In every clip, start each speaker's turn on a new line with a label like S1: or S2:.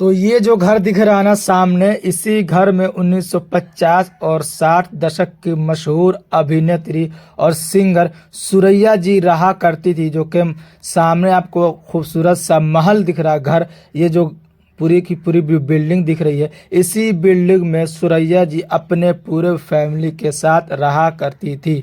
S1: तो ये जो घर दिख रहा है ना सामने, इसी घर में 1950 और 60 दशक की मशहूर अभिनेत्री और सिंगर सुरैया जी रहा करती थी। जो कि सामने आपको खूबसूरत सा महल दिख रहा है, घर, ये जो पूरी की पूरी बिल्डिंग दिख रही है, इसी बिल्डिंग में सुरैया जी अपने पूरे फैमिली के साथ रहा करती थी।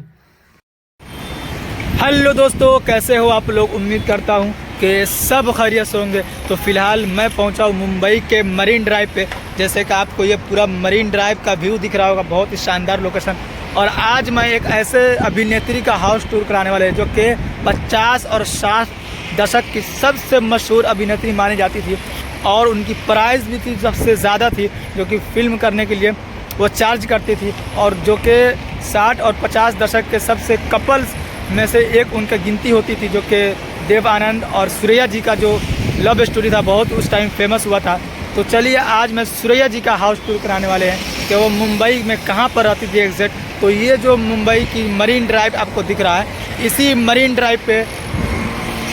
S1: हेलो दोस्तों, कैसे हो आप लोग? उम्मीद करता हूँ कि सब खैरियत से होंगे। तो फिलहाल मैं पहुँचा हूँ मुंबई के मरीन ड्राइव पे। जैसे कि आपको ये पूरा मरीन ड्राइव का व्यू दिख रहा होगा, बहुत ही शानदार लोकेशन। और आज मैं एक ऐसे अभिनेत्री का हाउस टूर कराने वाले हैं जो कि 50 और 60 दशक की सबसे मशहूर अभिनेत्री मानी जाती थी, और उनकी प्राइस भी थी सबसे ज़्यादा थी, जो कि फिल्म करने के लिए वो चार्ज करती थी। और जो कि 60 और 50 दशक के सबसे कपल्स में से एक उनका गिनती होती थी, जो कि देव आनंद और सुरैया जी का जो लव स्टोरी था, बहुत उस टाइम फेमस हुआ था। तो चलिए आज मैं सुरैया जी का हाउस टूर कराने वाले हैं कि वो मुंबई में कहाँ पर रहती थी एग्जैक्ट। तो ये जो मुंबई की मरीन ड्राइव आपको दिख रहा है, इसी मरीन ड्राइव पे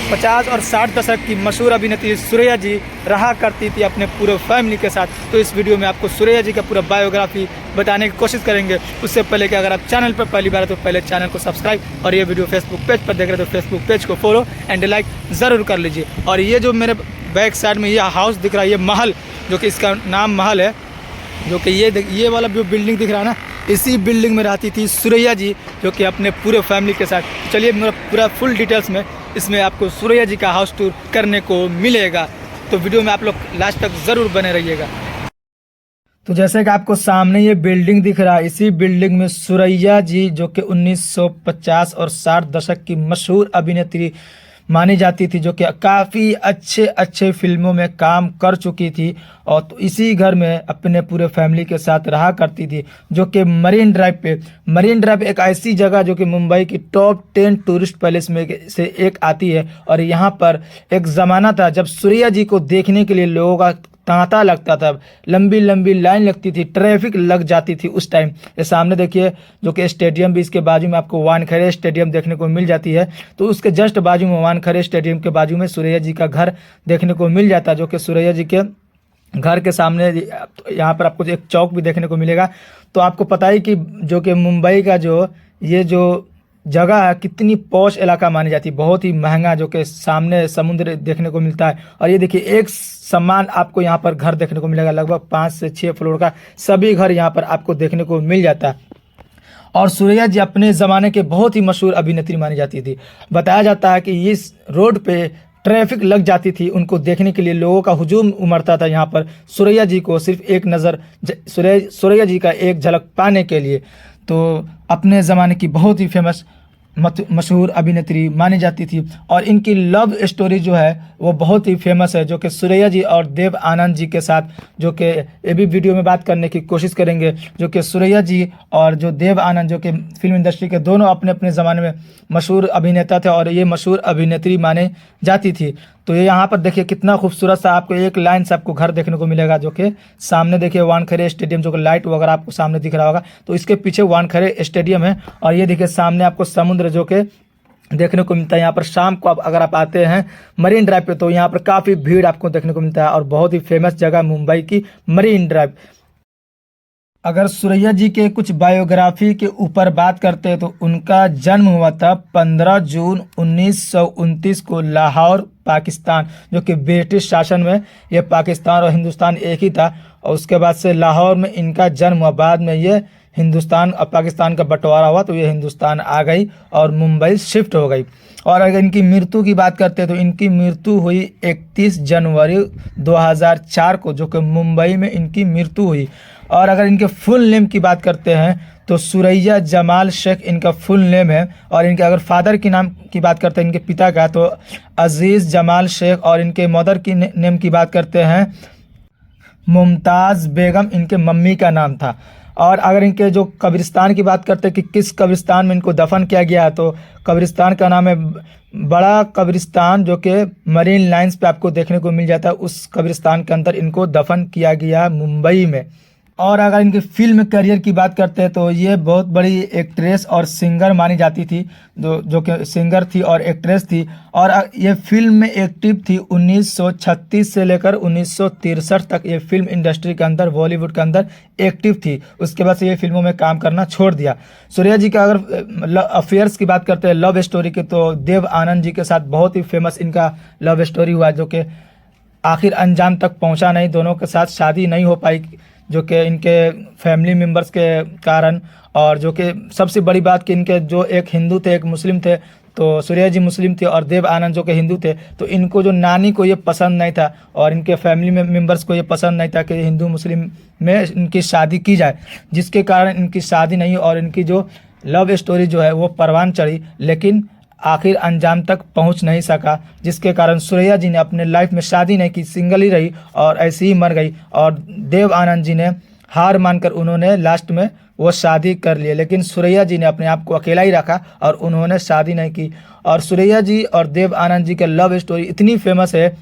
S1: 50 और 60 दशक की मशहूर अभिनेत्री सुरैया जी रहा करती थी अपने पूरे फैमिली के साथ। तो इस वीडियो में आपको सुरैया जी का पूरा बायोग्राफी बताने की कोशिश करेंगे। उससे पहले कि अगर आप चैनल पर पहली बार है तो पहले चैनल को सब्सक्राइब, और ये वीडियो फेसबुक पेज पर देख रहे हो तो फेसबुक पेज को फॉलो एंड लाइक ज़रूर कर लीजिए। और ये जो मेरे बैक साइड में ये हाउस दिख रहा है, ये महल, जो कि इसका नाम महल है, जो कि ये वाला जो बिल्डिंग दिख रहा है ना, इसी बिल्डिंग में रहती थी सुरैया जी, जो कि अपने पूरे फैमिली के साथ। चलिए मेरा पूरा फुल डिटेल्स में इसमें आपको सुरैया जी का हाउस टूर करने को मिलेगा। तो वीडियो में आप लोग लास्ट तक ज़रूर बने रहिएगा। तो जैसे कि आपको सामने ये बिल्डिंग दिख रहा है, इसी बिल्डिंग में सुरैया जी, जो कि 1950 और 60 दशक की मशहूर अभिनेत्री मानी जाती थी, जो कि काफ़ी अच्छे अच्छे फिल्मों में काम कर चुकी थी, और तो इसी घर में अपने पूरे फैमिली के साथ रहा करती थी, जो कि मरीन ड्राइव पे। मरीन ड्राइव एक ऐसी जगह जो कि मुंबई की टॉप 10 टूरिस्ट पैलेस में से एक आती है। और यहाँ पर एक ज़माना था जब सुरैया जी को देखने के लिए लोगों का तांता लगता था, लंबी लंबी लाइन लगती थी, ट्रैफिक लग जाती थी उस टाइम। ये सामने देखिए, जो कि स्टेडियम भी इसके बाजू में आपको वानखेड़े स्टेडियम देखने को मिल जाती है। तो उसके जस्ट बाजू में, वानखेड़े स्टेडियम के बाजू में सुरैया जी का घर देखने को मिल जाता है, जो कि सुरैया जी के घर के सामने यहाँ पर आपको एक चौक भी देखने को मिलेगा। तो आपको पता ही कि जो कि मुंबई का ये जो जगह है, कितनी पॉश इलाका मानी जाती है, बहुत ही महंगा, जो कि सामने समुद्र देखने को मिलता है। और ये देखिए, एक समान आपको यहाँ पर घर देखने को मिलेगा, लगभग 5 से 6 फ्लोर का सभी घर यहाँ पर आपको देखने को मिल जाता है। और सुरैया जी अपने ज़माने के बहुत ही मशहूर अभिनेत्री मानी जाती थी। बताया जाता है कि इस रोड पे ट्रैफिक लग जाती थी, उनको देखने के लिए लोगों का हुजूम उमड़ता था यहाँ पर सुरैया जी को सिर्फ एक नज़र, सुरैया जी का एक झलक पाने के लिए। तो अपने ज़माने की बहुत ही फेमस मशहूर अभिनेत्री मानी जाती थी। और इनकी लव स्टोरी जो है वो बहुत ही फेमस है, जो कि सुरैया जी और देव आनंद जी के साथ, जो कि ये भी वीडियो में बात करने की कोशिश करेंगे। जो कि सुरैया जी और जो देव आनंद, जो कि फिल्म इंडस्ट्री के दोनों अपने अपने ज़माने में मशहूर अभिनेता थे, और ये मशहूर अभिनेत्री माने जाती थी। तो ये यहाँ पर देखिए कितना खूबसूरत सा आपको एक लाइन से आपको घर देखने को मिलेगा, जो कि सामने देखिए वानखेड़े स्टेडियम, जो कि लाइट वगैरह आपको सामने दिख रहा होगा, तो इसके पीछे वानखेड़े स्टेडियम है। और ये देखिए सामने आपको समुद्र जो कि देखने को मिलता है। यहाँ पर शाम को अगर आप आते हैं मरीन ड्राइव पे, तो यहाँ पर काफ़ी भीड़ आपको देखने को मिलता है, और बहुत ही फेमस जगह मुंबई की मरीन ड्राइव। अगर सुरैया जी के कुछ बायोग्राफी के ऊपर बात करते हैं तो उनका जन्म हुआ था 15 जून 1929 को लाहौर, पाकिस्तान, जो कि ब्रिटिश शासन में ये पाकिस्तान और हिंदुस्तान एक ही था। और उसके बाद से लाहौर में इनका जन्म हुआ, बाद में ये हिंदुस्तान और पाकिस्तान का बंटवारा हुआ तो ये हिंदुस्तान आ गई और मुंबई शिफ्ट हो गई। और अगर इनकी मृत्यु की बात करते हैं तो इनकी मृत्यु हुई 31 जनवरी 2004 को, जो कि मुंबई में इनकी मृत्यु हुई। और अगर इनके फुल नेम की बात करते हैं तो सुरैया जमाल शेख इनका फुल नेम है। और इनके अगर फादर की नाम की बात करते हैं, इनके पिता का, तो अजीज़ जमाल शेख। और इनके मदर की नेम की बात करते हैं मुमताज़ बेगम, इनके मम्मी का नाम था। और अगर इनके जो कब्रिस्तान की बात करते हैं कि किस कब्रिस्तान में इनको दफन किया गया है, तो कब्रिस्तान का नाम है बड़ा कब्रिस्तान, जो कि मरीन लाइंस पे आपको देखने को मिल जाता है। उस कब्रिस्तान के अंदर इनको दफन किया गया मुंबई में। और अगर इनके फिल्म करियर की बात करते हैं तो ये बहुत बड़ी एक्ट्रेस और सिंगर मानी जाती थी, जो कि सिंगर थी और एक्ट्रेस थी। और ये फिल्म में एक्टिव थी 1936 से लेकर 1963 तक ये फिल्म इंडस्ट्री के अंदर, बॉलीवुड के अंदर एक्टिव थी। उसके बाद से ये फिल्मों में काम करना छोड़ दिया। सूर्या जी का अगर अफेयर्स की बात करते हैं, लव स्टोरी की, तो देव आनंद जी के साथ बहुत ही फेमस इनका लव स्टोरी हुआ, जो कि आखिर अंजाम तक पहुंचा नहीं। दोनों के साथ शादी नहीं हो पाई, जो कि इनके फैमिली मेम्बर्स के कारण। और जो कि सबसे बड़ी बात कि इनके जो एक हिंदू थे, एक मुस्लिम थे। तो सूर्या जी मुस्लिम थे और देव आनंद जो कि हिंदू थे। तो इनको जो नानी को ये पसंद नहीं था और इनके फैमिली में मेम्बर्स को ये पसंद नहीं था कि हिंदू मुस्लिम में इनकी शादी की जाए, जिसके कारण इनकी शादी नहीं और इनकी जो लव स्टोरी जो है वो परवान चढ़ी, लेकिन आखिर अंजाम तक पहुंच नहीं सका, जिसके कारण सूर्या जी ने अपने लाइफ में शादी नहीं की, सिंगल ही रही और ऐसे ही मर गई। और देव आनंद जी ने हार मानकर उन्होंने लास्ट में वो शादी कर लिए, लेकिन सूर्या जी ने अपने आप को अकेला ही रखा और उन्होंने शादी नहीं की। और सूर्या जी और देव आनंद जी के लव स्टोरी इतनी फेमस है,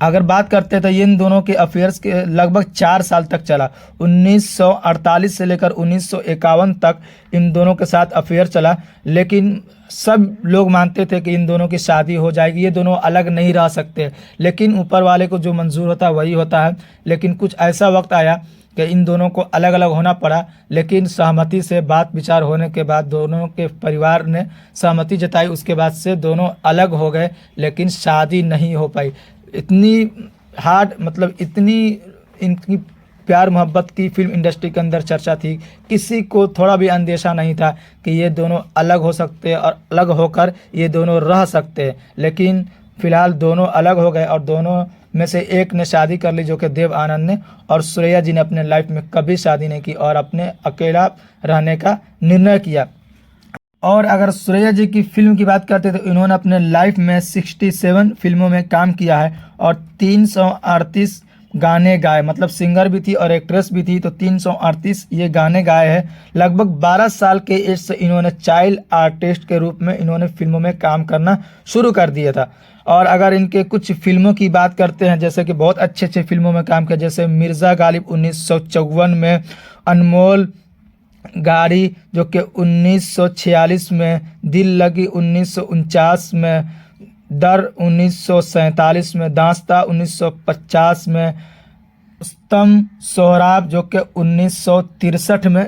S1: अगर बात करते हैं तो इन दोनों के अफेयर्स के लगभग 4 साल तक चला। 1948 से लेकर 1951 तक इन दोनों के साथ अफेयर चला, लेकिन सब लोग मानते थे कि इन दोनों की शादी हो जाएगी, ये दोनों अलग नहीं रह सकते, लेकिन ऊपर वाले को जो मंजूर होता है वही होता है। लेकिन कुछ ऐसा वक्त आया कि इन दोनों को अलग अलग होना पड़ा, लेकिन सहमति से बात विचार होने के बाद दोनों के परिवार ने सहमति जताई, उसके बाद से दोनों अलग हो गए, लेकिन शादी नहीं हो पाई। इतनी हार्ड, मतलब इतनी इनकी प्यार मोहब्बत की फिल्म इंडस्ट्री के अंदर चर्चा थी, किसी को थोड़ा भी अंदेशा नहीं था कि ये दोनों अलग हो सकते हैं और अलग होकर ये दोनों रह सकते हैं। लेकिन फिलहाल दोनों अलग हो गए और दोनों में से एक ने शादी कर ली, जो कि देव आनंद ने। और सूर्या जी ने अपने लाइफ में कभी शादी नहीं की और अपने अकेला रहने का निर्णय किया। और अगर सूर्या जी की फिल्म की बात करते तो इन्होंने अपने लाइफ में 67 फिल्मों में काम किया है और 338 गाने गाए, मतलब सिंगर भी थी और एक्ट्रेस भी थी, तो 338 ये गाने गाए हैं। लगभग 12 साल के एज से इन्होंने चाइल्ड आर्टिस्ट के रूप में इन्होंने फिल्मों में काम करना शुरू कर दिया था। और अगर इनके कुछ फिल्मों की बात करते हैं, जैसे कि बहुत अच्छे अच्छे फिल्मों में काम किया, जैसे मिर्ज़ा गालिब 1954 में, अनमोल गाड़ी जो कि 1946 में, दिल लगी 1949 में, दर 1947 में, दास्ता 1950 में, स्तम सोहराब जो कि 1963 में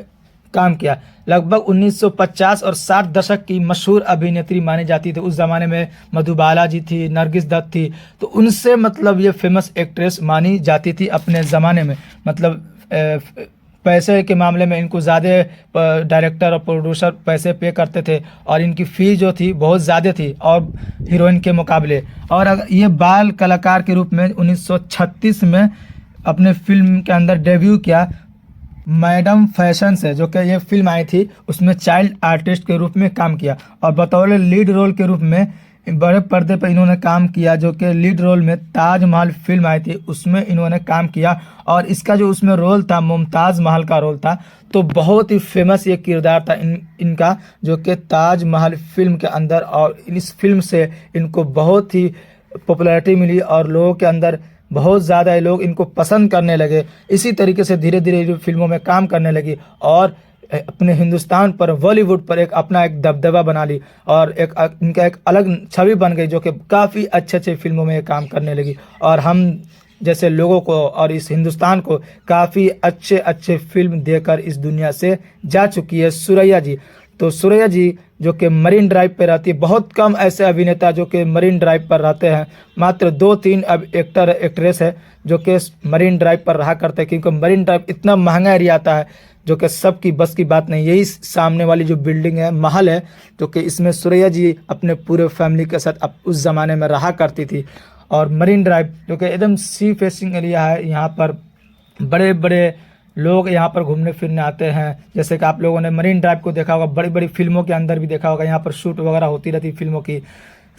S1: काम किया। लगभग 1950 और 60 दशक की मशहूर अभिनेत्री मानी जाती थी। उस ज़माने में मधुबाला जी थी, नरगिस दत्त थी, तो उनसे मतलब ये फेमस एक्ट्रेस मानी जाती थी अपने ज़माने में। मतलब पैसे के मामले में इनको ज़्यादा डायरेक्टर और प्रोड्यूसर पैसे पे करते थे और इनकी फ़ी जो थी बहुत ज़्यादा थी और हीरोइन के मुकाबले। और अगर ये बाल कलाकार के रूप में 1936 में अपने फिल्म के अंदर डेब्यू किया, मैडम फैशन से, जो कि ये फिल्म आई थी, उसमें चाइल्ड आर्टिस्ट के रूप में काम किया। और बतौर लीड रोल के रूप में बड़े पर्दे पर इन्होंने काम किया, जो कि लीड रोल में ताजमहल फिल्म आई थी उसमें इन्होंने काम किया। और इसका जो उसमें रोल था, मुमताज़ महल का रोल था, तो बहुत ही फेमस ये किरदार था इनका, जो कि ताजमहल फिल्म के अंदर। और इस फिल्म से इनको बहुत ही पॉपुलैरिटी मिली और लोगों के अंदर बहुत ज़्यादा लोग इनको पसंद करने लगे। इसी तरीके से धीरे धीरे फिल्मों में काम करने लगी और अपने हिंदुस्तान पर, बॉलीवुड पर अपना एक दबदबा बना ली और इनका एक अलग छवि बन गई, जो कि काफ़ी अच्छे अच्छे फिल्मों में काम करने लगी। और हम जैसे लोगों को और इस हिंदुस्तान को काफ़ी अच्छे अच्छे फिल्म देकर इस दुनिया से जा चुकी है सूर्या जी। तो सूर्या जी जो कि मरीन ड्राइव पे रहती है, बहुत कम ऐसे अभिनेता जो कि मरीन ड्राइव पर रहते हैं, मात्र 2-3 अब एक्टर एक्ट्रेस है जो कि मरीन ड्राइव पर रहा करते हैं, क्योंकि मरीन ड्राइव इतना महंगा एरिया आता है जो कि सबकी बस की बात नहीं। यही सामने वाली जो बिल्डिंग है, महल है, जो कि इसमें सूर्या जी अपने पूरे फैमिली के साथ उस ज़माने में रहा करती थी। और मरीन ड्राइव जो कि एकदम सी फेसिंग एरिया है, यहाँ पर बड़े बड़े लोग यहाँ पर घूमने फिरने आते हैं। जैसे कि आप लोगों ने मरीन ड्राइव को देखा होगा, बड़ी बड़ी फिल्मों के अंदर भी देखा होगा, यहाँ पर शूट वगैरह होती रहती फिल्मों की,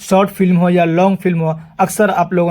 S1: शॉर्ट फिल्म हो या लॉन्ग फिल्म हो, अक्सर आप लोगों